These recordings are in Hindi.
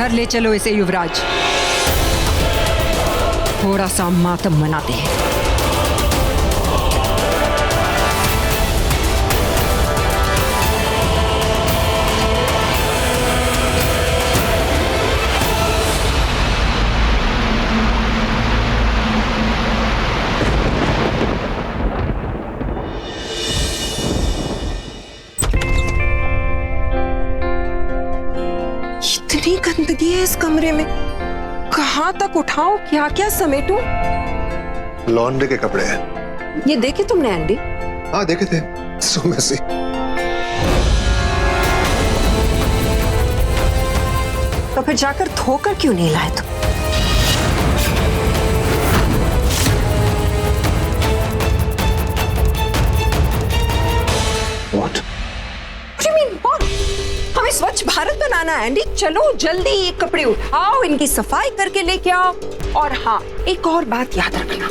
घर ले चलो इसे युवराज, थोड़ा सा मातम मनाते हैं। इतनी गंदगी है इस कमरे में, कहाँ तक उठाऊं, क्या क्या समेटूं? लॉन्ड्री के कपड़े हैं। ये देखे तुमने एंडी? हाँ देखे थे, सो मैसी। तो फिर जाकर धोकर क्यों नहीं लाए तुम? What? What do you mean, what? हमें स्वच्छ भारत बनाना है एंडी। चलो जल्दी ये कपड़े उठाओ, इनकी सफाई करके लेके आओ। और हाँ, एक और बात याद रखना,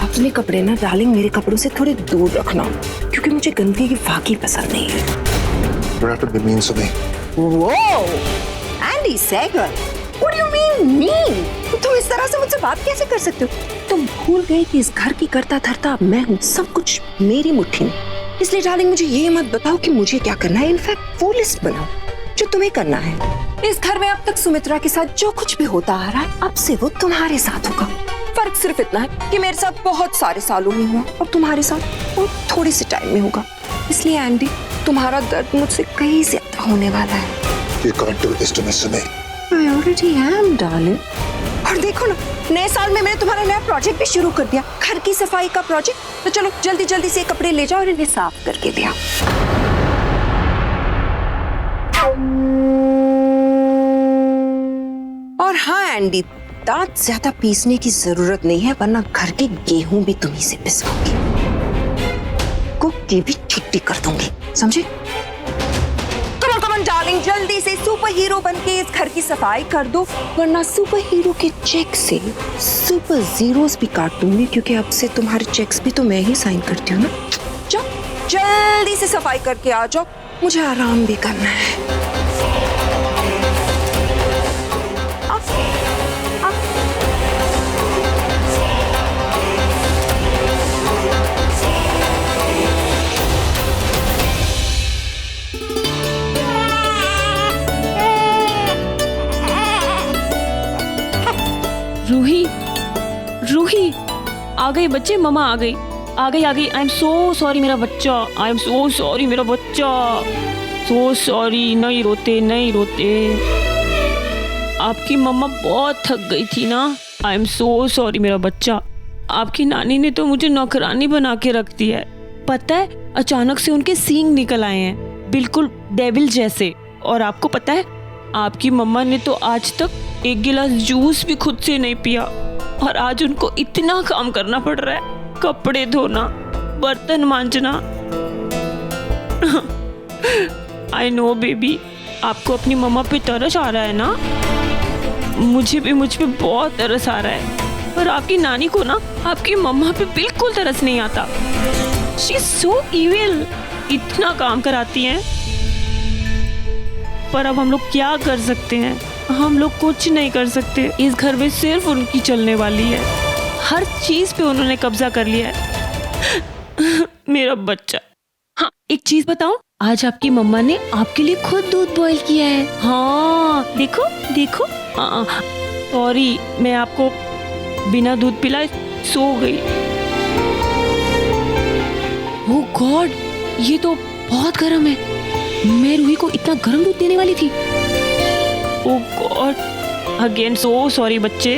अपने कपड़े ना डार्लिंग मेरे कपड़ों से थोड़े दूर रखना, क्योंकि मुझे गंदगी की वाकई पसंद नहीं है। You have to be mean to me. Whoa, Andy Sager, what do you mean mean? तुम इस तरह से मुझसे बात कैसे कर सकते हो? तुम भूल गए कि इस घर की करता धरता अब मैं हूँ, सब कुछ मेरी मुट्ठी में। इसलिए डार्लिंग मुझे ये मत बताओ कि मुझे क्या करना है। इनफैक्ट वो लिस्ट बनाओ जो तुम्हें करना है। इस घर में अब तक सुमित्रा के साथ जो कुछ भी होता आ रहा है, अब से वो तुम्हारे साथ होगा। फर्क सिर्फ इतना है कि मेरे साथ बहुत सारे सालों में हुआ और तुम्हारे साथ वो थोड़े से टाइम में होगा। इसलिए एंडी, तुम्हारा दर्द मुझसे कहीं ज्यादा होने वाला है। You can't do this to me, Sumi. I already am, darling. और देखो ना, नए साल में मैंने तुम्हारा नया प्रोजेक्ट भी शुरू कर दिया, घर की सफाई का प्रोजेक्ट। तो चलो जल्दी जल्दी से कपड़े ले जाओ और इन्हें साफ करके ले आओ। और हाँ एंडी, दांत ज्यादा पीसने की जरूरत नहीं है, वरना घर के गेहूं भी तुम्ही से पिसवाऊंगी, कुक की भी छुट्टी कर दूंगी, समझे? डार्लिंग, जल्दी से सुपर हीरो बनके इस घर की सफाई कर दो, वरना सुपर हीरो के चेक से सुपर जीरोस भी काट दूंगी, क्योंकि अब से तुम्हारे चेक्स भी तो मैं ही साइन करती हूँ ना। जाओ जल्दी से सफाई करके आ जाओ, मुझे आराम भी करना है। रूही आ गई बच्चे, मम्मा आ गई। आई एम सो सॉरी मेरा बच्चा, आई एम सो सॉरी मेरा बच्चा, सो सॉरी। नहीं रोते। आपकी मम्मा बहुत थक गई थी ना, आई एम सो सॉरी मेरा बच्चा। आपकी नानी ने तो मुझे नौकरानी बना के रख दी है, पता है? अचानक से उनके सींग निकल आए हैं, बिल्कुल डेविल जैसे। और आपको पता है, आपकी मम्मा ने तो आज तक एक गिलास जूस भी खुद से नहीं पिया, और आज उनको इतना काम करना पड़ रहा है, कपड़े धोना, बर्तन मांजना। आई नो बेबी, आपको अपनी मम्मा पे तरस आ रहा है ना, मुझे भी मुझ पे बहुत तरस आ रहा है। पर आपकी नानी को ना आपकी मम्मा पे बिल्कुल तरस नहीं आता। शी इज सो इविल, इतना काम कराती हैं। पर अब हम लोग क्या कर सकते हैं? हम लोग कुछ नहीं कर सकते। इस घर में सिर्फ उनकी चलने वाली है, हर चीज पे उन्होंने कब्जा कर लिया है। मेरा बच्चा। हाँ, एक चीज बताऊं, आज आपकी मम्मा ने आपके लिए खुद दूध बॉईल किया है। हाँ देखो। सॉरी, मैं आपको बिना दूध पिलाए सो गई। ओह गॉड, ये तो बहुत गर्म है। मैं रूही को इतना गर्म दूध देने वाली थी। ओह गॉड, अगेन सो सॉरी बच्चे।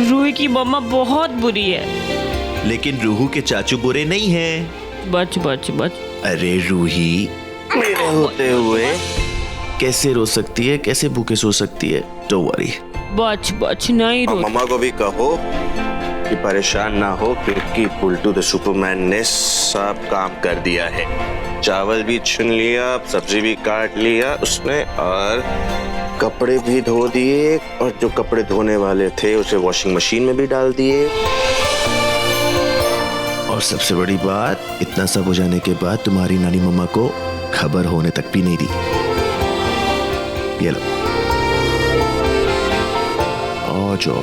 रूही की मम्मा बहुत बुरी है। लेकिन रूही के चाचू बुरे नहीं हैं। बच। अरे रूही मेरे होते हुए कैसे रो सकती है, कैसे भूखे सो सकती है? Don't worry. बच नहीं रो। मम्मा को भी कहो कि परेशान ना हो, क्योंकि पुल्टू द सुपरमैन ने सब काम कर दिया है। चावल भी छुन लिया, सब्जी भी काट लिया उसने, और कपड़े भी धो दिए, और जो कपड़े धोने वाले थे उसे वॉशिंग मशीन में भी डाल दिए। और सबसे बड़ी बात, इतना सब हो जाने के बाद तुम्हारी नानी मम्मा को खबर होने तक भी नहीं दी। ये लो। आ जाओ।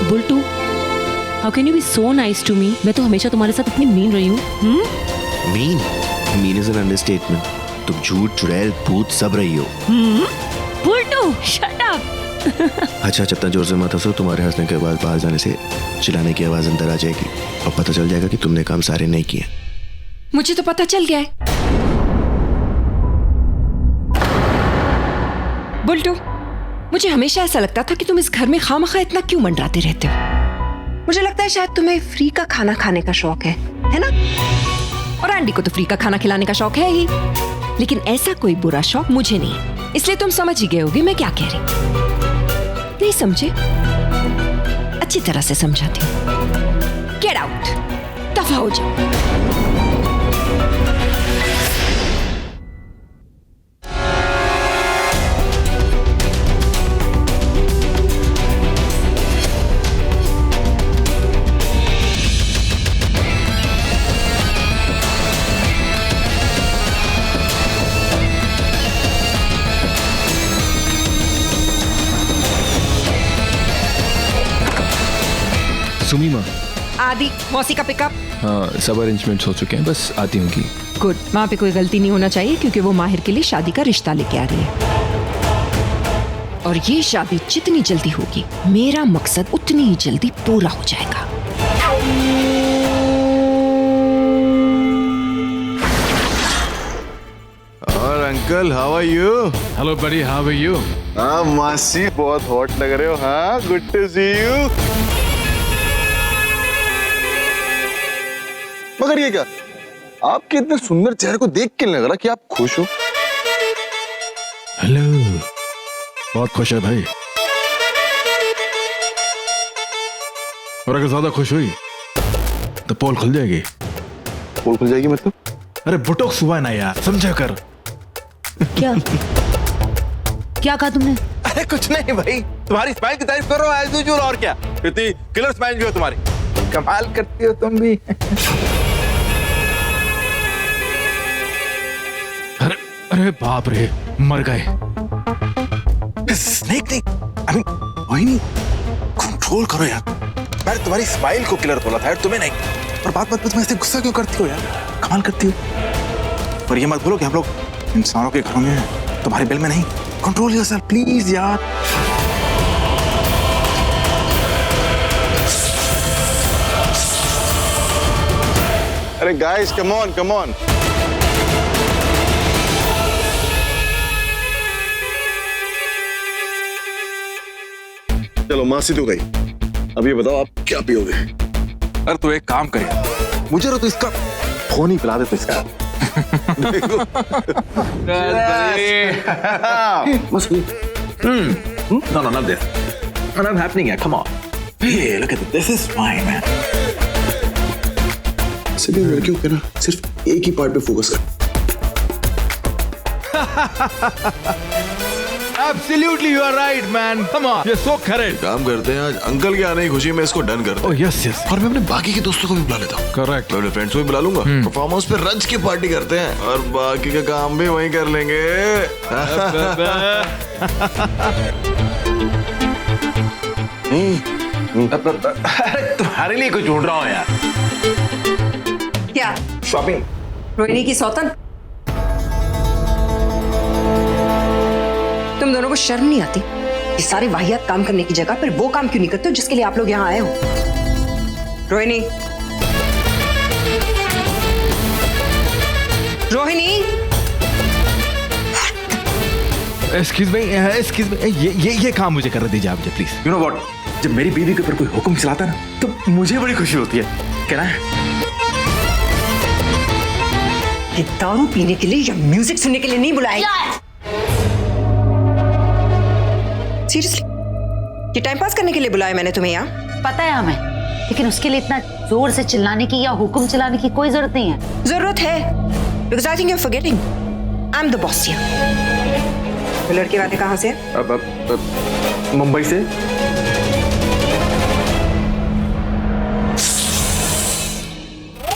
Bultu, how can you be so nice to me? मैं तो हमेशा तुम्हारे साथ इतनी मीन रही हूँ। Mean is an understatement. तुम झूठ, चुड़ैल, भूत सब रही हो। Bultu, shut up. अच्छा, जब तक जोर से मत हंसो, तुम्हारे हंसने के बाद बाहर जाने से चिल्लाने की आवाज अंदर आ जाएगी और पता चल जाएगा कि तुमने काम सारे नहीं किए। मुझे तो पता चल गया है। बुल्टू, मुझे हमेशा ऐसा लगता था कि तुम इस घर में खामखा इतना क्यों मंडराते रहते हो। मुझे लगता है शायद तुम्हें फ्री का खाना खाने का शौक है ना? और एंडी को तो फ्री का खाना खिलाने का शौक है ही, लेकिन ऐसा कोई बुरा शौक मुझे नहीं है। इसलिए तुम समझ ही गए होगे मैं क्या कह रही। नहीं समझे? अच्छी तरह से समझाती हूँ। गेट आउट, दफा हो जाओ। सुमी माँ, आदि, मौसी का पिकअप। हाँ, सब अरेंजमेंट्स हो चुके हैं, बस आती होंगी। गुड, वहाँ पे कोई गलती नहीं होना चाहिए क्योंकि वो माहिर के लिए शादी का रिश्ता लेके आ रही है। और ये शादी जितनी जल्दी होगी, मेरा मकसद उतनी ही जल्दी पूरा हो जाएगा। और uncle, how are you? Hello बड़ी, हाउ आर यू? हाँ मासी, बहुत हॉट लग रहे हो। हाँ, गुड टू सी यू। मगर ये क्या, आपके इतने सुंदर चेहरे को देख के लग रहा कि आप खुश हो। हेलो, बहुत खुश है भाई। और अगर ज्यादा खुश हुई तो पोल खुल जाएगी। पोल खुल जाएगी मतलब? अरे बुटोक्स हुआ ना यार, समझा कर। क्या क्या कहा तुमने? अरे कुछ नहीं भाई, तुम्हारी स्माइल की तारीफ कर रहा हूँ एज यूजुअल। और क्या, इतनी किलर स्माइल भी हो तुम्हारी। कमाल करती हो तुम भी। अरे बाप रे, मर गए। स्नेक नहीं, आई मीन वही नहीं, कंट्रोल करो यार। मैंने तुम्हारी स्माइल को किलर बोला था यार, तुम्हें नहीं। और बात बात पे तुम ऐसे गुस्सा क्यों करती हो यार? कमाल करती हो। पर ये मत भूलो कि हम लोग इंसानों के घरों में हैं, तुम्हारे बिल में नहीं। कंट्रोल योरसेल्फ प्लीज यार। अरे guys, come on come on. चलो मासी तो गई, अब ये बताओ आप क्या पियोगे? अरे तो एक काम करिए, मुझे तो इसका फोन ही पिला दे तो इसका। No, not this. Not happening yet. Come on. Hey, look at this is fine man. सभी लड़कियों के ना सिर्फ एक ही पार्ट पे फोकस कर। Absolutely, you are right, man. Come on, you're so correct. काम करते हैं, आज अंकल के आने की खुशी में इसको डन करते हैं। Oh yes, yes. और मैं अपने बाकी के दोस्तों को भी बुला लेता हूँ। Correct. मैं अपने फ्रेंड्स को भी बुला लूंगा। परफॉर्म हाउस पे रज की पार्टी करते हैं और बाकी का काम भी वहीं कर लेंगे। तुम्हारे लिए कुछ ढूंढ रहा हूँ यार। क्या? शॉपिंग। रोहिणी की सौतन? तुम दोनों को शर्म नहीं आती? ये सारे वाहियात काम करने की जगह पर वो काम क्यों नहीं करते हो जिसके लिए आप लोग यहाँ आए हो? रोहिणी, रोहिणी, Excuse me, ये काम मुझे करने दीजिए आप मुझे प्लीज। You know what? जब मेरी बीवी के ऊपर कोई हुक्म चलाता है ना, तो मुझे बड़ी खुशी होती है। क्या ना? ये दारू पीने के लिए या म्यूजिक सुनने के लिए नहीं बुलाया। सीरियसली, ये टाइम पास करने के लिए बुलाया मैंने तुम्हें यहाँ? पता है हमें, लेकिन उसके लिए इतना जोर से चिल्लाने की या हुक्म चलाने की कोई जरूरत नहीं है। जरूरत है, because I think you're forgetting. I'm the boss here. वो लड़के वाले कहाँ से? मुंबई से।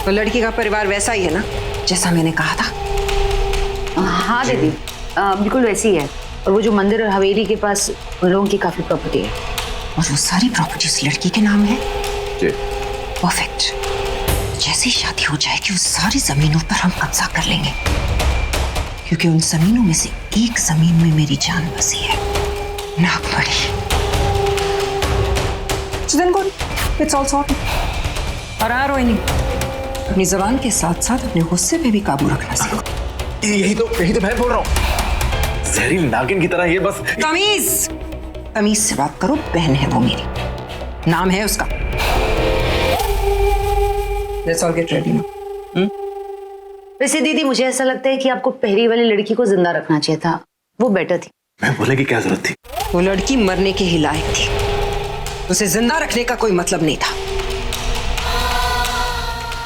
तो लड़की का परिवार वैसा ही है ना जैसा मैंने कहा था? हाँ दीदी, बिल्कुल वैसी ही है। और वो जो मंदिर और हवेली के पास उन लोगों की काफी प्रॉपर्टी है। और वो सारी प्रॉपर्टी उस लड़की के नाम है? जी। परफेक्ट। जैसे ही शादी हो जाएगी उस सारी जमीनों पर हम कब्जा कर लेंगे, क्योंकि उन जमीनों में से एक जमीन में मेरी जान बसी है, नागमणि। It's all sorted. और रोहिणी, अपनी जबान के साथ साथ अपने गुस्से पे भी काबू रखना सीखो। यही तो मैं बोल रहा हूँ, जहरीली नागिन की तरह ये बस। तमीज से बात करो, बहन है वो मेरी, नाम है उसका। Let's all get ready now. वैसे दीदी मुझे ऐसा लगता है कि आपको पहली वाली लड़की को जिंदा रखना चाहिए था, वो बेटर थी। मैं बोले की क्या जरूरत थी? वो लड़की मरने के ही लायक थी, उसे जिंदा रखने का कोई मतलब नहीं था।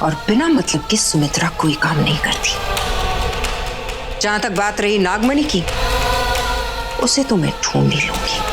और बिना मतलब के सुमित्रा कोई काम नहीं करती। जहां तक बात रही नागमणि की, उसे तो मैं ढूंढ ही लूंगी।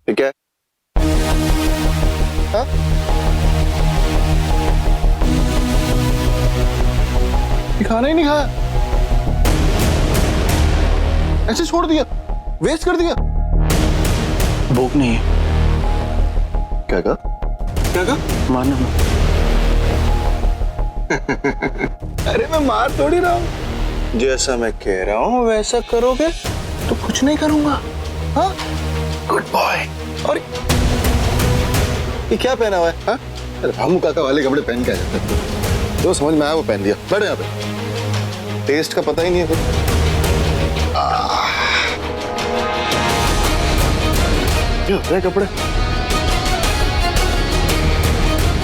ठीक है? हाँ? खाना ही नहीं खाया, ऐसे छोड़ दिया, वेस्ट कर दिया। भूख नहीं है। क्या कहा? क्या कहा? मारना मत। अरे मैं मार थोड़ी रहा हूँ, जैसा मैं कह रहा हूँ वैसा करोगे तो कुछ नहीं करूंगा। हाँ, गुड बॉय। और ये क्या पहना हुआ है? हाँ, अरे भामू काका वाले कपड़े पहन के आ जाते, जो समझ में आया वो पहन दिया। बैठो यहाँ पे, टेस्ट का पता ही नहीं है कुछ। क्या होता है कपड़े?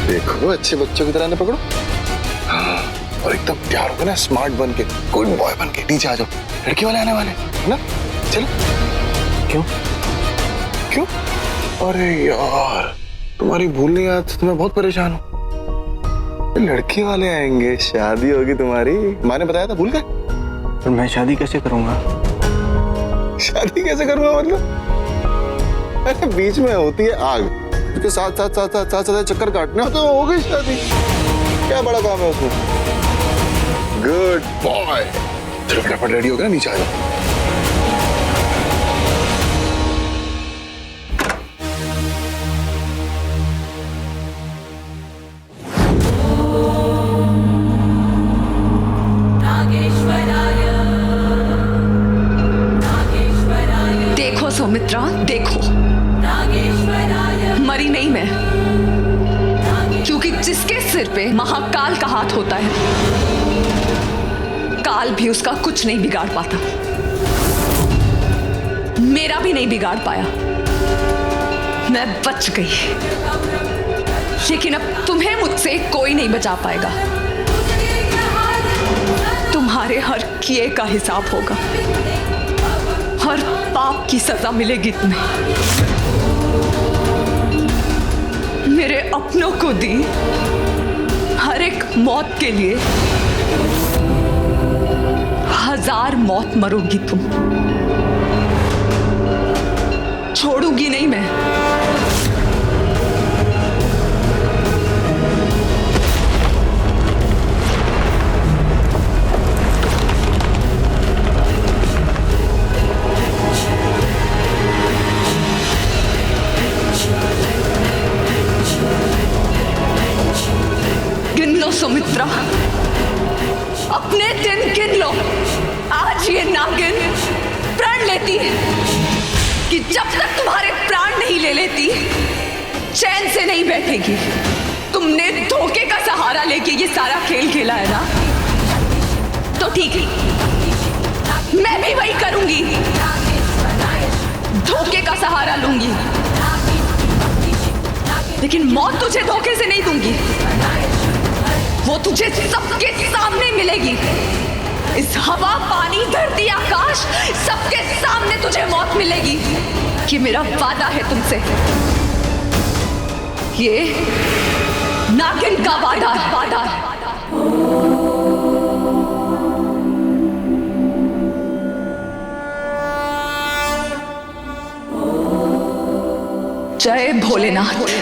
देखो अच्छे बच्चों की तरह ना पकड़ो। हाँ, और एकदम तैयार होकर ना स्मार्ट बन के, गुड बॉय बन के नीचे आ जाओ। लड़की वाले आने वाले है ना? चलो। क्यों? क्यों? अरे यार, तुम्हारी भूलने याद से मैं बहुत परेशान हूँ। लड़की वाले आएंगे, शादी होगी तुम्हारी। माँ ने बताया था, भूल गए? पर मैं शादी कैसे करूंगा? शादी कैसे करूंगा मतलब? अरे बीच में होती है आग, उसके साथ साथ साथ साथ साथ साथ चक्कर काटने हो तो हो गई शादी। क्या बड़ा काम है उसमें? Good boy. चलो फटाफट रेडी हो गया, नीचे आ जाओ। देखो सौमित्रा, देखो, मरी नहीं मैं, क्योंकि जिसके सिर पे महाकाल का हाथ होता है, काल भी उसका कुछ नहीं बिगाड़ पाता। मेरा भी नहीं बिगाड़ पाया, मैं बच गई। लेकिन अब तुम्हें मुझसे कोई नहीं बचा पाएगा। तुम्हारे हर किए का हिसाब होगा, हर पाप की सजा मिलेगी तुम्हें। मेरे अपनों को दी हर एक मौत के लिए 1000 मौत मरोगी तुम। छोड़ूंगी नहीं मैं। गिन लो सुमित्रा, अपने दिन गिन लो। आज ये नागिन प्रण लेती है कि जब तक तुम्हारे प्राण नहीं ले लेती चैन से नहीं बैठेगी। तुमने धोखे का सहारा लेके ये सारा खेल खेला है ना, तो ठीक है, मैं भी वही करूंगी। धोखे का सहारा लूंगी, लेकिन मौत तुझे धोखे से नहीं दूंगी। वो तुझे सबके सामने मिलेगी। इस हवा, पानी, धरती, आकाश, सबके सामने तुझे मौत मिलेगी। ये मेरा वादा है तुमसे, ये नागिन का वादा है। जय भोलेनाथ।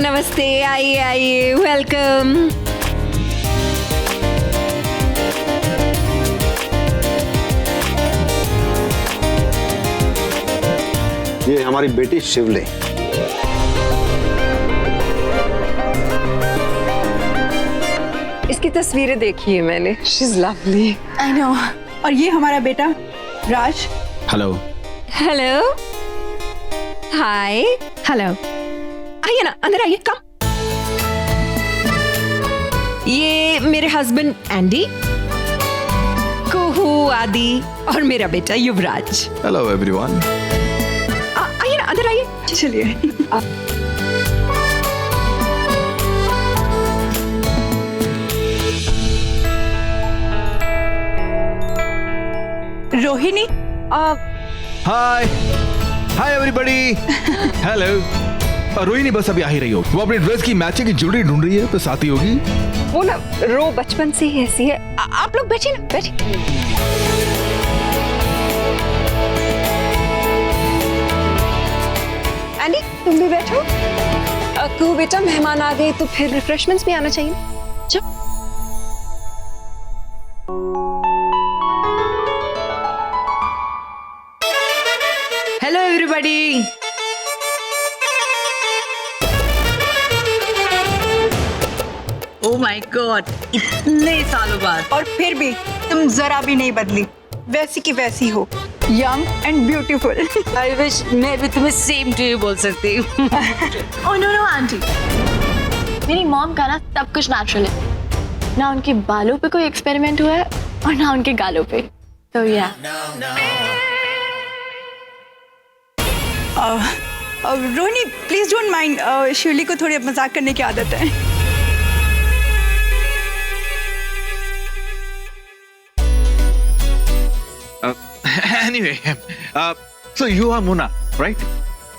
नमस्ते, आइए आइए, वेलकम। ये हमारी बेटी शिवले। इसकी तस्वीरें देखी है मैंने, she is lovely. I know. और ये हमारा बेटा राज। हेलो। हेलो, हाय। हेलो। आइए ना, अंदर आइए, कम। ये मेरे हस्बैंड एंडी, कुहू आदि और मेरा बेटा युवराज। Hello everyone. आइए ना, अंदर आइए। चलिए। रोहिणी हाय हाय एवरीबॉडी हेलो। रोहिणी बस अभी आ ही रही हो, वो अपनी ड्रेस की मैचिंग की ज्वेलरी ढूंढ रही है, तो साथ ही होगी। वो ना रो बचपन से ही ऐसी है। आप लोग बैठिए ना, बैठिए। एंडी तुम भी बैठो। क्यों बेटा, मेहमान आ गए तो फिर रिफ्रेशमेंट्स भी आना चाहिए। चलो। Hello everybody. Oh my God, इतने सालों बाद। और फिर भी तुम जरा भी नहीं बदली, वैसी की वैसी हो, young and beautiful. I wish मैं भी तुम्हें सेम टू यू बोल सकती हूँ। ओह नो नो आंटी, मेरी मॉम का ना सब कुछ नेचुरल है, ना उनके बालों पे कोई एक्सपेरिमेंट हुआ है और ना उनके गालों पे, तो या। रोहिणी प्लीज डोंट माइंड, शिवली को थोड़ी मजाक करने की आदत है। Anyway, so you are Mona, right?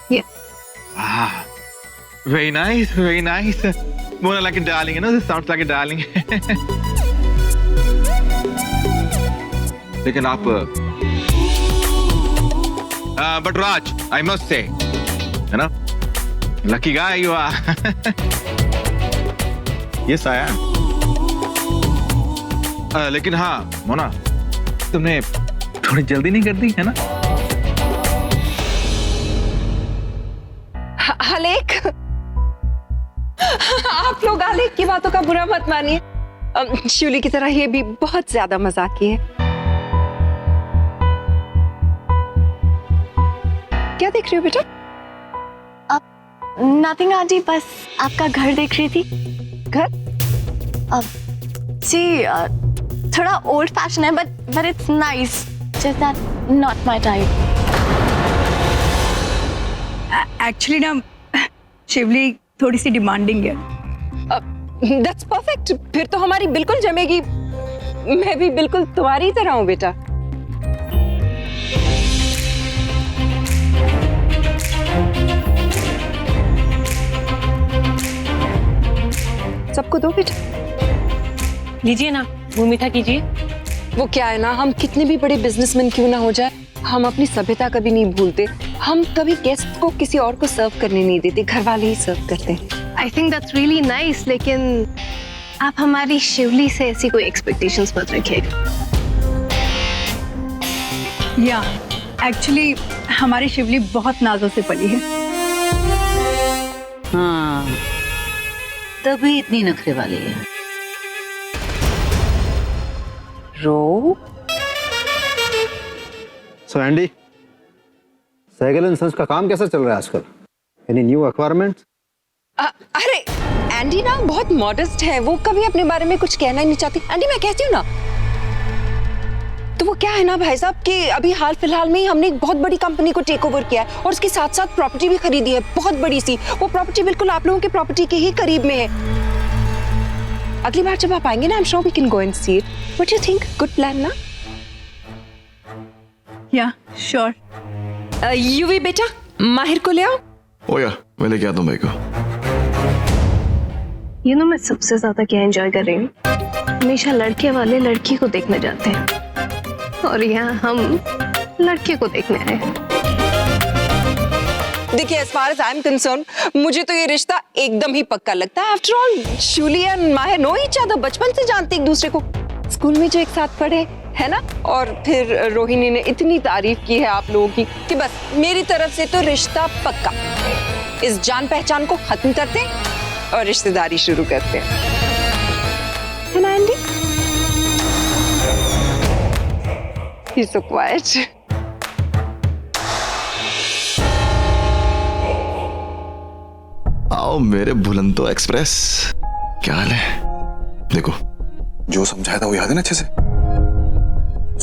Yes. Ah, very nice, very nice. Mona like a darling, you know, this sounds like a darling. लेकिन आप, but Raj, I must say, you know, lucky guy you are. Yes, I am. लेकिन हाँ, मोना, तुमने थोड़ी जल्दी नहीं कर दी है ना? आलेख, आप लोग आलेख की बातों का बुरा मत मानिए। शिवली की तरह ये भी बहुत ज्यादा मजाकी है। क्या देख रही हो बेटा? नथिंग आंटी, बस आपका घर देख रही थी। घर? जी थोड़ा ओल्ड फैशन है, but it's nice, just that not my type. Actually ना शिवली थोड़ी सी डिमांडिंग है। दैट्स परफेक्ट, फिर तो हमारी बिल्कुल जमेगी। मैं भी बिल्कुल तुम्हारी तरह हूँ बेटा। सबको दो बेटा। लीजिए ना, वो मीठा कीजिए। वो क्या है ना, हम कितने भी बड़े बिजनेसमैन क्यों ना हो जाए, हम अपनी सभ्यता कभी नहीं भूलते। हम कभी गेस्ट को किसी और को सर्व करने नहीं देते, घर वाले ही सर्व करते हैं। I think that's really nice, लेकिन आप हमारी शिवली से ऐसी कोई एक्सपेक्टेशंस मत रखिएगा। या एक्चुअली हमारी शिवली बहुत नाजों से पली है। हाँ, तभी इतनी नखरे वाली है। रो सो एंडी, साइकिल एंड सन्स का काम कैसा चल रहा है आजकल? Any new acquirements? अरे एंडी ना बहुत मॉडेस्ट है, वो कभी अपने बारे में कुछ कहना ही नहीं चाहती। एंडी मैं कहती हूँ ना, तो वो क्या है ना भाई साहब कि अभी हाल फिलहाल में ही हमने एक बहुत बड़ी कंपनी को टेक ओवर किया है और उसके साथ साथ प्रॉपर्टी भी खरीदी है, बहुत बड़ी सी। वो प्रॉपर्टी बिल्कुल आप लोगों की प्रॉपर्टी के ही करीब में है। अगली बार जब आप आएंगे ना, I am sure we can go and see it. What you think? Good plan ना? या श्योर। यूवी बेटा, माहिर को ले आओ। ओया, मैं लेके आता हूँ भाई को। यू नो मैं सबसे ज्यादा क्या एंजॉय कर रही हूँ, हमेशा लड़के वाले लड़की को देखने जाते हैं और यहाँ हम लड़के को देखने आए हैं। देखिए, as far as I'm concerned, मुझे तो ये रिश्ता एकदम ही पक्का लगता है। After all, शिवली एंड माहिर नो ईच अदर, बचपन से जानते एक दूसरे को, स्कूल में जो एक साथ पढ़े है ना। और फिर रोहिणी ने इतनी तारीफ की है आप लोगों की कि बस मेरी तरफ से तो रिश्ता पक्का। इस जान पहचान को खत्म करते हैं और रिश्तेदारी शुरू करते हैं, है ना एंडी? He's so quiet. आओ मेरे भुलंतो एक्सप्रेस, क्या हाल है? देखो, जो समझाया था वो याद है ना अच्छे से?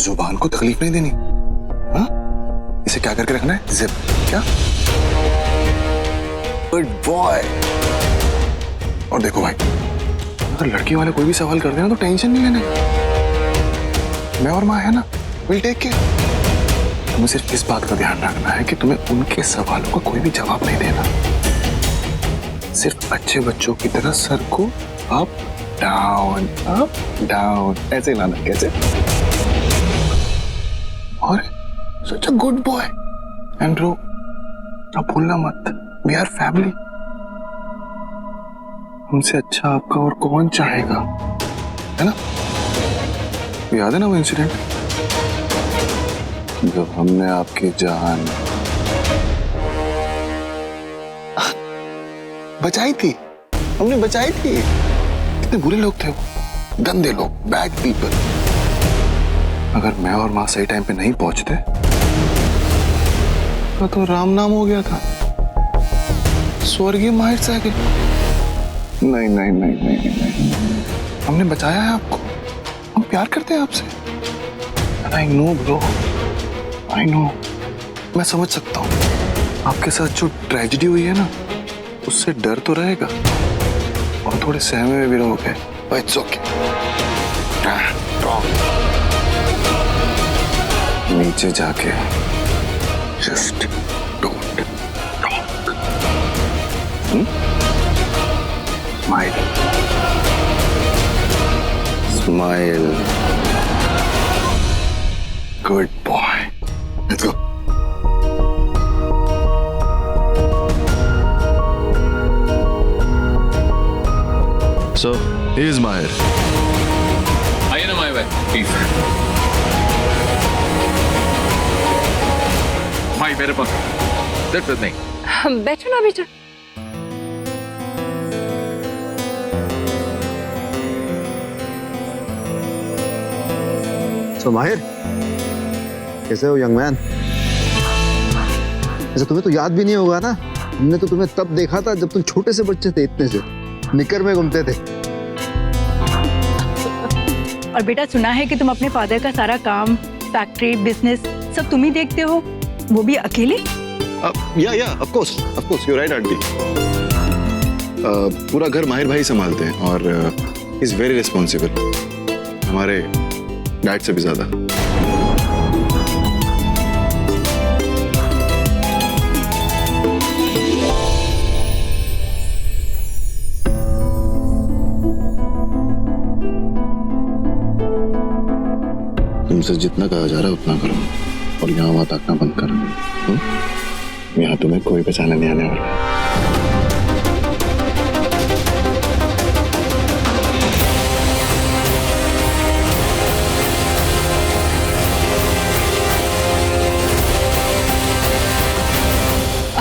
जुबान को तकलीफ नहीं देनी। हाँ, इसे क्या करके रखना है? जिप। क्या? Good boy. और देखो भाई, अगर लड़की वाले कोई भी सवाल कर देना तो टेंशन नहीं लेना। मैं और माँ है ना, विल टेक केयर। तुम्हें सिर्फ इस बात का ध्यान रखना है कि तुम्हें उनके सवालों का कोई भी जवाब नहीं देना। सिर्फ अच्छे बच्चों की तरह सर को अप डाउन ऐसे लाना। कैसे? और सच अ गुड बॉय। एंड्रू, अब भूलना मत, वी आर फैमिली। हमसे अच्छा आपका और कौन चाहेगा, है ना? याद है ना वो इंसिडेंट जब हमने आपकी जान बचाई थी? हमने बचाई थी। कितने बुरे लोग थे वो, गंदे लोग, बैड पीपल। अगर मैं और माँ सही टाइम पे नहीं पहुंचते तो राम नाम हो गया था, स्वर्गीय माहिर साइकिल। नहीं नहीं नहीं नहीं नहीं, हमने बचाया है आपको। हम प्यार करते हैं आपसे। I know bro, I know. मैं समझ सकता हूँ आपके साथ जो ट्रेजेडी हुई है ना, उससे डर तो रहेगा और थोड़े सहमे में भी रहोगे, बट इट्स ओके। नीचे जाके just don't talk. Smile smile, good boy. Let's go. So, he is Mahir. I know my way, please. Mahir, मेरे पास sit with me. बैठो ना बेटा। So माहिर, कैसे हो यंग मैन? ऐसे तुम्हें तो याद भी नहीं होगा ना, हमने तो तुम्हें तब देखा था जब तुम छोटे से बच्चे थे, इतने से निकर में घूमते थे। और बेटा, सुना है कि तुम अपने फादर का सारा काम, फैक्ट्री, बिजनेस सब तुम ही देखते हो, वो भी अकेले? Yeah, of course, you're right, aunty. पूरा घर माहिर भाई संभालते हैं और इज वेरी रिस्पॉन्सिबल, हमारे डैड से भी ज्यादा। तुमसे जितना कहा जा रहा है उतना करो और यहाँ वहां ताकना बंद करो। यहाँ तुम्हें कोई बचाने नहीं आने वाला।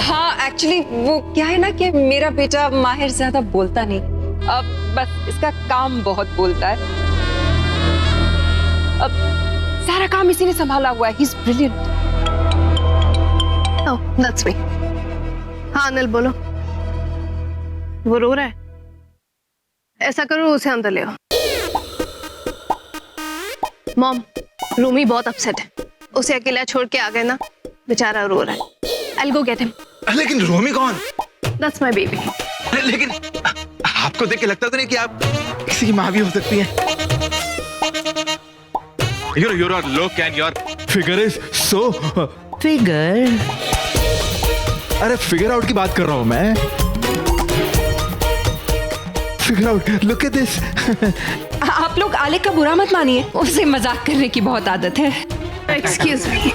हाँ, एक्चुअली वो क्या है ना कि मेरा बेटा माहिर ज्यादा बोलता नहीं, अब बस इसका काम बहुत बोलता है। अब सारा काम इसी ने संभाला हुआ है। He's brilliant. Oh, that's me. हाँ अनिल बोलो। वो रो रहा है? ऐसा करो, उसे अंदर ले आओ। मॉम, रूमी बहुत अपसेट है, उसे अकेला छोड़ के आ गए ना, बेचारा रो रहा है। I'll go get him. लेकिन रोमी कौन? That's my baby. लेकिन आपको देख के लगता तो नहीं कि आप किसी की माँ भी हो सकती हैं? Your look and your figure is so figure? अरे फिगर आउट की बात कर रहा हूँ मैं। Figure out, look at this. आप लोग आले का बुरा मत मानिए, उसे मजाक करने की बहुत आदत है। Excuse me.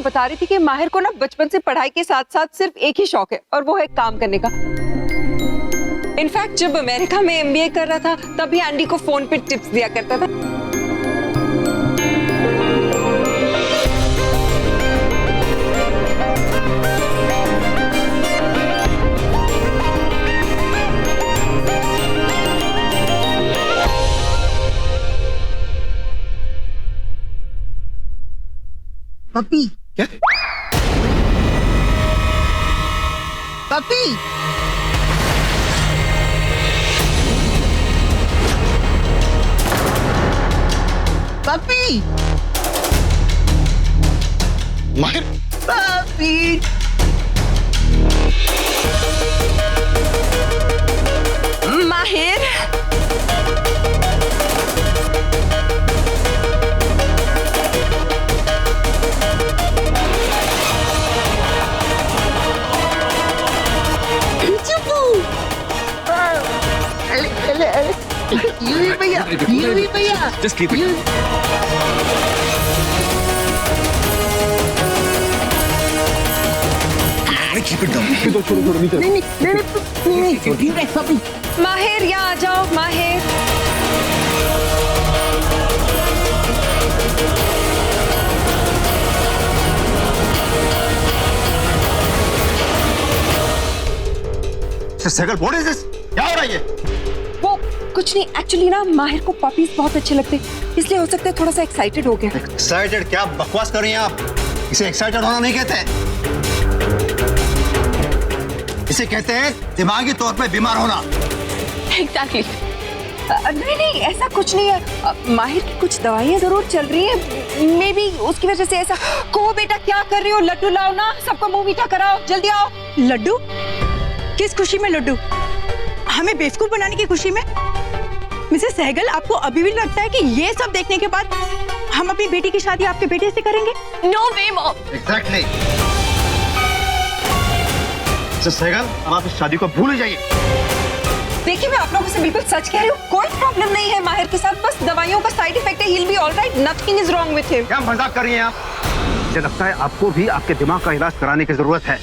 बता रही थी कि माहिर को ना बचपन से पढ़ाई के साथ साथ सिर्फ एक ही शौक है और वो है काम करने का। इनफैक्ट जब अमेरिका में एमबीए कर रहा था तब भी एंडी को फोन पे टिप्स दिया करता था। पपी क्या? पपी पपी माहिर पपी माहिर भैया Just keep it. Keep it down. माहिर यहाँ आ जाओ Mahir. Sehgal what is this? क्या हो रहा है ये? वो कुछ नहीं, एक्चुअली ना माहिर को पपीज बहुत अच्छे लगते इसलिए हो सकता है थोड़ा सा एक्साइटेड हो गया। एक्साइटेड? क्या बकवास कर रही हैं आप? इसे एक्साइटेड होना नहीं कहते, इसे कहते हैं दिमागी तौर पे बीमार होना। एग्जैक्टली। नहीं नहीं ऐसा कुछ नहीं है। माहिर की कुछ दवाइयाँ जरूर चल रही है, मे बी उसकी वजह से ऐसा। को बेटा क्या कर रही हो? लड्डू लाओ ना, सबको मुंह मीठा कराओ, जल्दी आओ। लड्डू? किस खुशी में लड्डू? हमें बेवकूफ बनाने की खुशी में? मिसेस सहगल, आपको अभी भी लगता है कि ये सब देखने के बाद हम अपनी बेटी की शादी आपके बेटे से करेंगे? नो वे मॉम। एग्जैक्टली। सहगल अब आप इस शादी को भूल ही जाइए। देखिए मैं आप लोगों से बिल्कुल सच कह रही हूँ, कोई प्रॉब्लम नहीं है माहिर के साथ, बस दवाइयों का साइड इफेक्ट है। He'll be all right, nothing is wrong with him। क्या मजाक कर रही हैं आप? मुझे लगता है आपको भी आपके दिमाग का इलाज कराने की जरूरत है।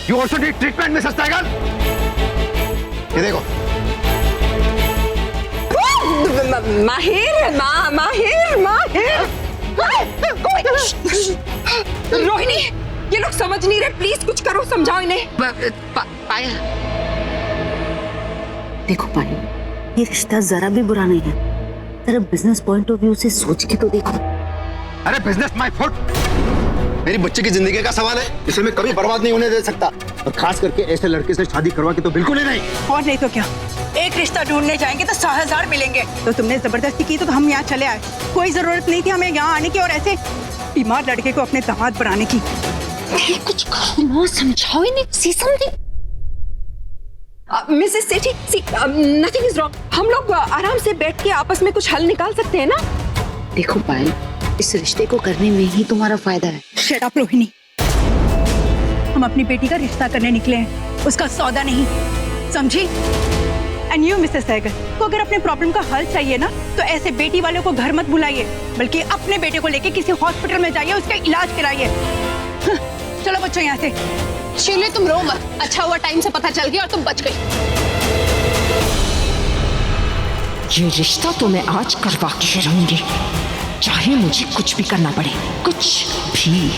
You also need treatment, Mrs Sehgal. ये देखो। माहिर रोहिणी, ये लोग समझ नहीं रहे, प्लीज कुछ करो, समझाओ इन्हें। पायल, देखो पायल, ये रिश्ता जरा भी बुरा नहीं है, जरा बिजनेस पॉइंट ऑफ व्यू से सोच के तो देखो। अरे बिजनेस माय फुट, मेरी बच्चे की जिंदगी का सवाल है, इसे मैं कभी बर्बाद नहीं होने दे सकता, और खास करके ऐसे लड़के से शादी करवा के तो बिल्कुल ही नहीं। और नहीं तो क्या, एक रिश्ता ढूंढने जाएंगे तो 100,000 मिलेंगे। तो तुमने जबरदस्ती की तो हम यहाँ चले आए, कोई जरूरत नहीं थी हमें यहाँ आने की और ऐसे बीमार लड़के को अपने दामाद बनाने की। कुछ कहो ना, समझाओ इन्हें, see something. Mrs Sethi, nothing is wrong, हम लोग आराम से बैठ के आपस में कुछ हल निकाल सकते हैं ना। देखो पायल, इस रिश्ते को करने में ही तुम्हारा फायदा है। शट अप रोहिणी, हम अपनी बेटी का रिश्ता करने निकले हैं, उसका सौदा नहीं, समझी? एंड यू मिसेस सहगल, को अगर अपने प्रॉब्लम का हल चाहिए ना तो ऐसे बेटी वालों को घर मत बुलाइए, बल्कि अपने बेटे को लेके किसी हॉस्पिटल में जाइए, उसका इलाज कराइए। चलो बच्चों यहाँ से। शीले तुम रो मत, अच्छा हुआ टाइम से पता चल गया और तुम बच गई। ये रिश्ता तो मैं आज करवा के रहूंगी, चाहे मुझे कुछ भी करना पड़े, कुछ भी।